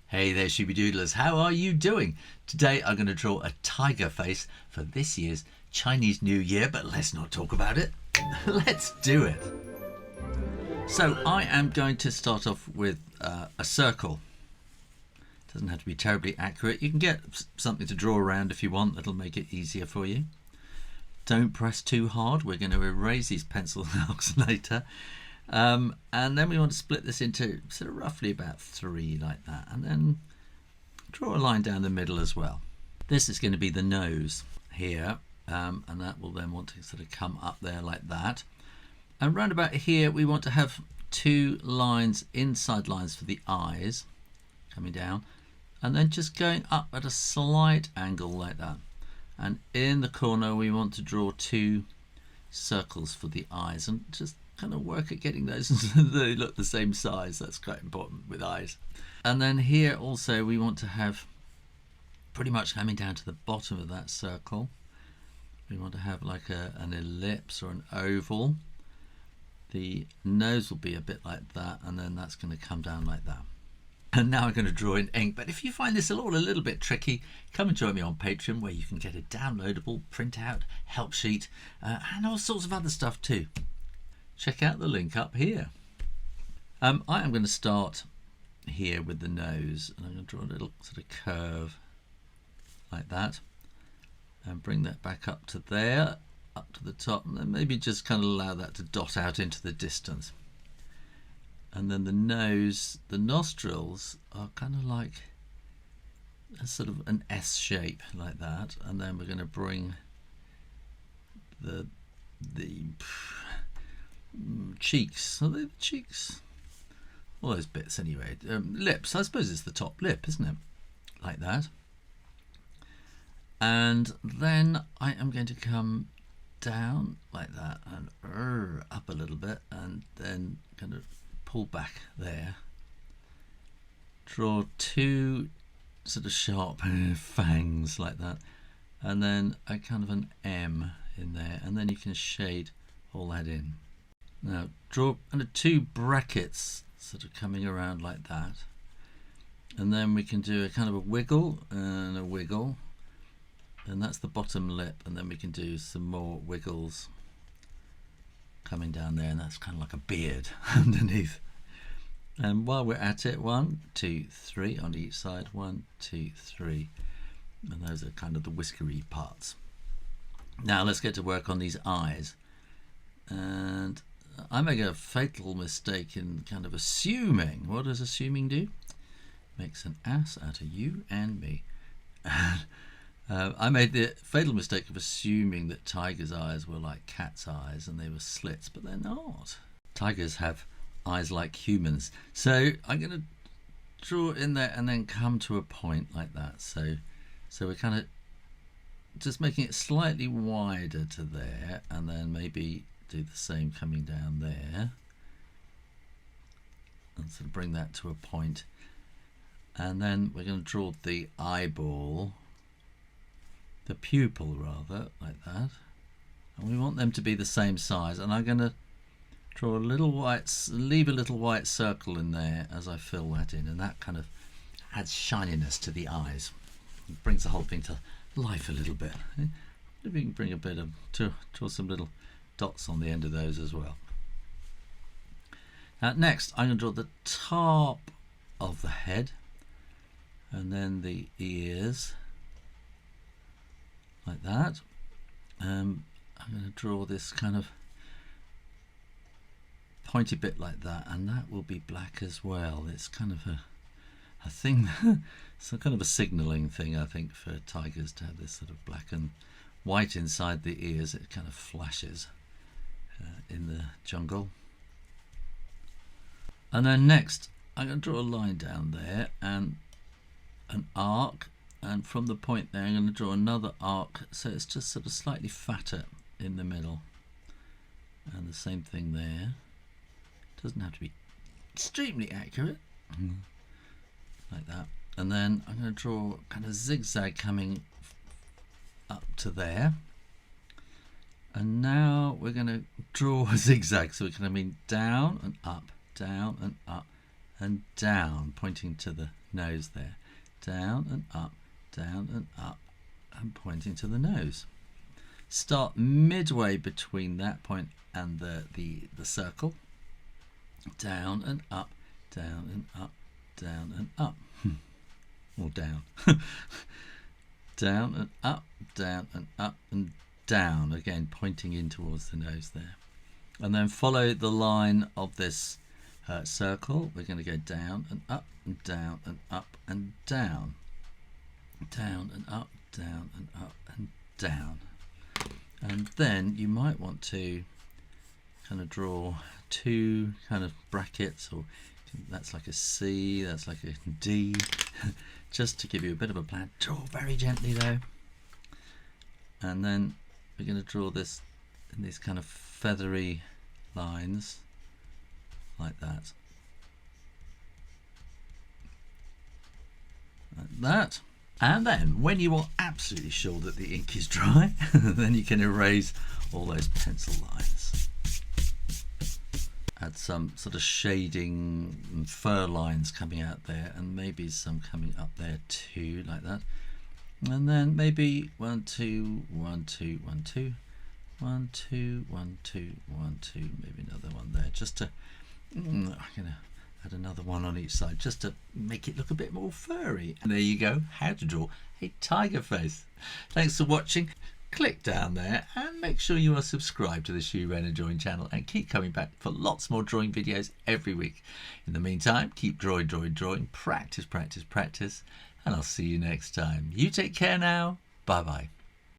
Hey there, Shooby Doodlers. How are you doing? Today I'm going to draw a tiger face for this year's Chinese New Year, but let's not talk about it. Let's do it. So I am going to start off with a circle. It doesn't have to be terribly accurate. You can get something to draw around if you want. That'll make it easier for you. Don't press too hard. We're going to erase these pencil marks later. And then we want to split this into sort of roughly about 3 like that, and then draw a line down the middle as well. This is going to be the nose here, and that will then want to sort of come up there like that. And round about here we want to have 2 lines, inside lines for the eyes coming down, and then just going up at a slight angle like that. And in the corner we want to draw 2 circles for the eyes, and just kind of work at getting those so they look the same size. That's quite important with eyes. And then here also we want to have, pretty much coming down to the bottom of that circle, we want to have like an ellipse or an oval. The nose will be a bit like that, and then that's going to come down like that. And now I'm going to draw in ink, but if you find this all a little bit tricky, come and join me on Patreon, where you can get a downloadable printout help sheet and all sorts of other stuff too. Check out the link up here. I am going to start here with the nose, and I'm going to draw a little sort of curve like that, and bring that back up to there, up to the top, and then maybe just kind of allow that to dot out into the distance. And then the nose, the nostrils are kind of like a sort of an S shape like that, and then we're going to bring the cheeks, are they the cheeks? All those bits anyway. Lips, I suppose it's the top lip, isn't it? Like that. And then I am going to come down like that and up a little bit, and then kind of pull back there. Draw 2 sort of sharp fangs like that, and then a kind of an M in there, and then you can shade all that in. Now draw kind of 2 brackets sort of coming around like that, and then we can do a kind of a wiggle and a wiggle, and that's the bottom lip, and then we can do some more wiggles coming down there, and that's kind of like a beard underneath. And while we're at it, 1, 2, 3 on each side, 1, 2, 3, and those are kind of the whiskery parts. Now let's get to work on these eyes. And I make a fatal mistake in kind of assuming. What does assuming do? Makes an ass out of you and me. I made the fatal mistake of assuming that tigers' eyes were like cats' eyes and they were slits, but they're not. Tigers have eyes like humans. So I'm going to draw in there and then come to a point like that. So we're kind of just making it slightly wider to there, and then maybe do the same coming down there, and sort of bring that to a point, and then we're going to draw the eyeball, the pupil rather, like that, and we want them to be the same size, and I'm going to draw a little white, leave a little white circle in there as I fill that in, and that kind of adds shininess to the eyes. It brings the whole thing to life a little bit. Maybe we can bring a bit of, draw some little dots on the end of those as well. Next I'm going to draw the top of the head, and then the ears like that. I'm going to draw this kind of pointy bit like that, and that will be black as well. It's kind of a thing, it's kind of a signalling thing, I think, for tigers to have this sort of black and white inside the ears. It kind of flashes in the jungle. And then next I'm going to draw a line down there and an arc, and from the point there I'm going to draw another arc, so it's just sort of slightly fatter in the middle, and the same thing there. Doesn't have to be extremely accurate, like that. And then I'm going to draw kind of zigzag coming up to there. And now we're going to draw a zigzag, so we're going to mean down and up, down and up and down, pointing to the nose there. Down and up, and pointing to the nose. Start midway between that point and the circle. Down and up, down and up, down and up. Or down. Down and up, and down. Again, pointing in towards the nose there. And then follow the line of this circle. We're going to go down and up and down and up and down. Down and up, down and up and down. And then you might want to kind of draw two kind of brackets, or that's like a C, that's like a D, just to give you a bit of a plan. Draw very gently though. And then we're going to draw this in these kind of feathery lines like that. Like that. And then when you are absolutely sure that the ink is dry, then you can erase all those pencil lines. Add some sort of shading and fur lines coming out there, and maybe some coming up there too, like that. And then maybe 1, 2, 1, 2, 1, 2, 1, 2, 1, 2, 1, 2, maybe another one there, just to I'm gonna add another one on each side just to make it look a bit more furry. And there you go, how to draw a tiger face. Thanks for watching. Click down there and make sure you are subscribed to the Shoo Rayner Drawing channel, and keep coming back for lots more drawing videos every week. In the meantime, keep drawing, practice, and I'll see you next time. You take care now. Bye bye.